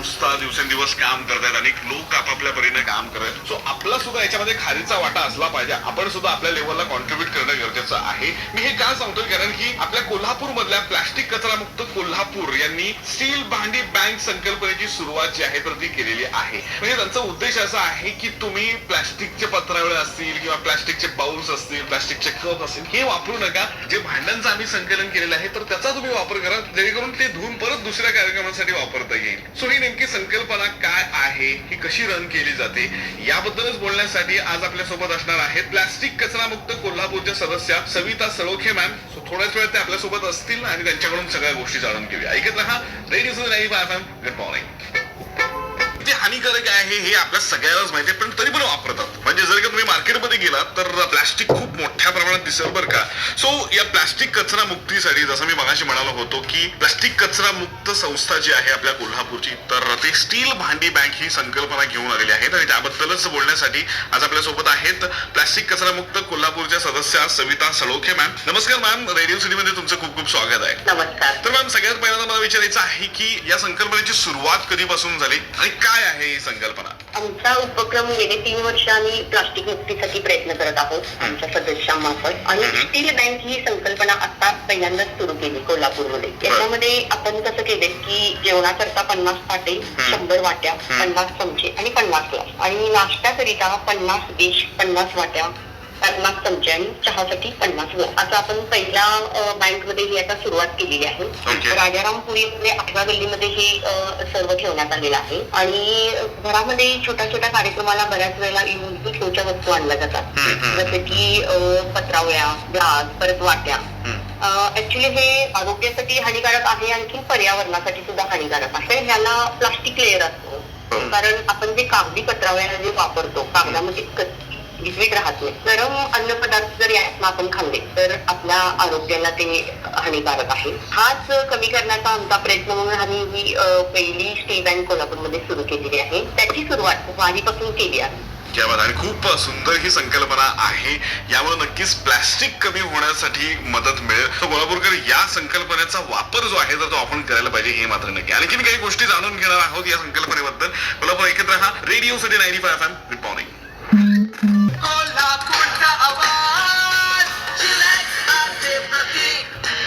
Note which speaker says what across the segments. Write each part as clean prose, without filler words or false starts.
Speaker 1: संस्था दिवसेंदिवस काम करतायत, अनेक लोक आपापल्या परीने काम करतात. सो आपला सुद्धा याच्यामध्ये खारीचा वाटा असला पाहिजे. आपण सुद्धा आपल्या लेवलला कॉन्ट्रीब्युट करणं गरजेचं आहे. मी हे का सांगतोय कारण की आपल्या कोल्हापूर मधल्या प्लास्टिक कचरा मुक्त कोल्हापूर यांनी स्टील भांडी बँक संकल्पनेची सुरुवात जी आहे तर ती केलेली आहे. म्हणजे त्यांचा उद्देश असा आहे की तुम्ही प्लास्टिकचे पत्रावळे असतील किंवा प्लास्टिकचे बाउल्स असतील, प्लास्टिकचे कप असतील, हे वापरू नका. जे भांड्यांचं आम्ही संकलन केलेलं आहे तर त्याचा तुम्ही वापर करा, जेणेकरून ते धुवून परत दुसऱ्या कार्यक्रमासाठी वापरता येईल. सो ही नेमकी संकल्पना काय आहे, ही कशी रन केली जाते, याबद्दलच बोलण्यासाठी आज आपल्यासोबत असणार आहेत प्लास्टिक कचरा मुक्त कोल्हापूरच्या सदस्या सविता सळोखे मॅम. सो थोड्याच वेळात ते आपल्यासोबत असतील आणि त्यांच्याकडून सगळ्या गोष्टी जाणून घेऊया. ऐकत रहा रेडिओ 95 FM. Good morning. ते हानिकारक आहे हे आपल्या सगळ्यांनाच माहिती आहे, पण तरी पण वापरतात. म्हणजे जर का तुम्ही मार्केटमध्ये गेलात तर प्लास्टिक खूप मोठ्या प्रमाणात दिसेल बरं का. सो या प्लास्टिक कचरा मुक्तीसाठी जसं मी मगाशी म्हणालो होतो की प्लास्टिक कचरा मुक्त संस्था जी आहे आपल्या कोल्हापूरची, तर ते स्टील भांडी बँक ही संकल्पना घेऊन आलेली आहेत आणि त्याबद्दलच बोलण्यासाठी आज आपल्या सोबत आहेत प्लास्टिक कचरा मुक्त कोल्हापूरच्या सदस्या सविता सळोखे मॅम. नमस्कार मॅम, रेडिओ सिटी मध्ये तुमचं खूप खूप स्वागत आहे.
Speaker 2: नमस्कार.
Speaker 1: तर मॅम, सगळ्यात पहिल्यांदा मला विचारायचं आहे की या संकल्पनेची सुरुवात कधीपासून झाली आणि काय आहे ही संकल्पना?
Speaker 2: आमचा उपक्रम गेले 3 वर्ष आम्ही प्लास्टिक मुक्तीसाठी प्रयत्न करत आहोत आमच्या सदस्यांमार्फत. आणि स्टील बँक ही संकल्पना आता पहिल्यांदाच सुरू केली कोल्हापूरमध्ये. याच्यामध्ये आपण कसं केलंय की जेवणाकरता 50 ताटे, 100 वाट्या, 50 चमचे आणि 50 ग्लास, आणि नाश्त्याकरिता 50 डिश, 50 वाट्या, 50 चमचे आणि चहासाठी 50 ग्लास, असं आपण पहिल्या बँक मध्ये ही आता सुरुवात केलेली आहे. राजारामपुरीमध्ये 8व्या गल्लीमध्ये हे सर्व ठेवण्यात आलेलं आहे. आणि घरामध्ये छोट्या छोट्या कार्यक्रमाला बऱ्याच वेळेला युजफुल शोच्या वस्तू आणल्या जातात, जसे की पत्रावळ्या, ग्लास, परत वाट्या. ऍक्च्युली हे आरोग्यासाठी हानिकारक आहे, आणखी पर्यावरणासाठी सुद्धा हानिकारक आहे. ह्याला प्लास्टिक लेअर असतो, कारण आपण जे कागदी पत्रावळ्या जे वापरतो, कागदामध्ये लिक्विड राहत नाही. गरम अन्न पदार्थ जर यातनं आपण खाल्ले तर आपल्या आरोग्याला ते हानिकारक आहे. हाच कमी करण्याचा आमचा प्रयत्न म्हणून आम्ही ही पहिली स्टील बँक कोल्हापूरमध्ये सुरू केलेली आहे. त्याची सुरुवात वारीपासून केली आहे.
Speaker 1: आणि खूप सुंदर ही संकल्पना आहे. यामुळे नक्कीच प्लास्टिक कमी होण्यासाठी मदत मिळेल. तर कोल्हापूरकर या संकल्पनेचा वापर जो आहे तर तो आपण करायला पाहिजे, हे मात्र नक्की. आणखीन काही गोष्टी जाणून घेणार आहोत या संकल्पनेबद्दल. कोल्हापूर ऐकत रहा radio city 95 FM. Good morning.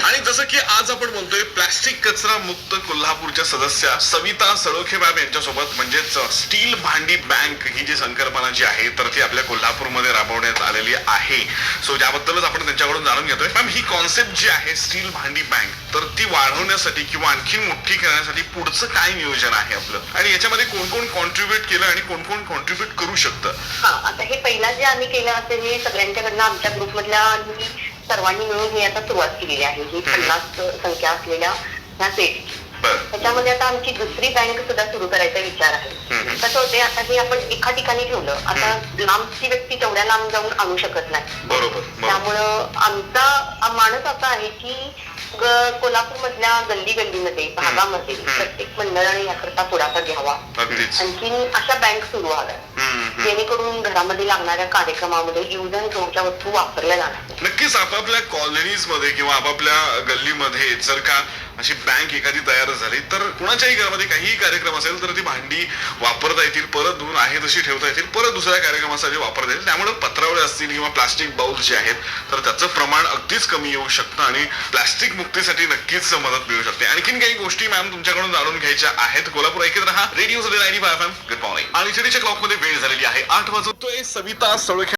Speaker 1: आणि जसं की आज आपण बोलतोय प्लास्टिक कचरा मुक्त कोल्हापूरच्या सदस्या सविता सळोखे मॅम यांच्यासोबत, म्हणजेच स्टील भांडी बँक ही जी संकल्पना जी आहे तर ती आपल्या कोल्हापूरमध्ये राबवण्यात आलेली आहे. सो त्याबद्दलच आपण त्यांच्याकडून जाणून घेतोय. मॅम, ही कॉन्सेप्ट जी आहे स्टील भांडी बँक, तर ती वाढवण्यासाठी किंवा आणखीन मोठी करण्यासाठी पुढचं काय नियोजन आहे आपलं, आणि याच्यामध्ये कोण कोण कॉन्ट्रीब्युट केलं आणि कोण कोण कॉन्ट्रीब्युट करू शकतं?
Speaker 2: आता हे पहिला जे आम्ही केलं असेल हे सगळ्यांच्याकडनं आमच्या ग्रुपमधल्या सर्वांनी मिळून ही आता सुरुवात केलेली आहे. ही 50 संख्या असलेल्या ह्या सेट. त्याच्यामध्ये आता आमची दुसरी बँक सुद्धा सुरू करायचा विचार आहे. कसं होते, आता हे आपण एका ठिकाणी ठेवलं, आता लांबची व्यक्ती तेवढ्या लांब जाऊन आणू शकत नाही.
Speaker 1: बरोबर.
Speaker 2: त्यामुळं आमचा मानस असा आहे की कोल्हापूर मधल्या गल्ली गल्लीमध्ये, भागामध्ये प्रत्येक मंडळाने याकरता पुढाकार घ्यावा. आणखीन अशा बँक सुरू व्हाव्या, जेणेकरून घरामध्ये लागणाऱ्या कार्यक्रमामध्ये यूज अँड थ्रोच्या वस्तू वापरल्या जाणार.
Speaker 1: नक्कीच आपापल्या कॉलनीज मध्ये किंवा आपापल्या गल्लीमध्ये जर का अशी बँक एखादी तयार झाली तर कुणाच्याही घरामध्ये काहीही कार्यक्रम असेल तर ती भांडी वापरता येतील, परत धुवून आहे तशी ठेवता येतील, परत दुसऱ्या कार्यक्रमासाठी वापरता येतील. त्यामुळे पत्रावळे असतील किंवा प्लास्टिक बाउल्स जे आहेत तर त्याचं प्रमाण अगदीच कमी येऊ शकतं आणि प्लास्टिक मुक्तीसाठी नक्कीच मदत मिळू शकते. आणखीन काही गोष्टी मॅम तुमच्याकडून जाणून घ्यायच्या आहेत. कोल्हापूर ऐकत रहा रेडिओ 95 FM. Good morning. आणि सिटीच्या क्लॉक मध्ये वेळ झालेली आहे 8 वाजतोय. सविता सळोखे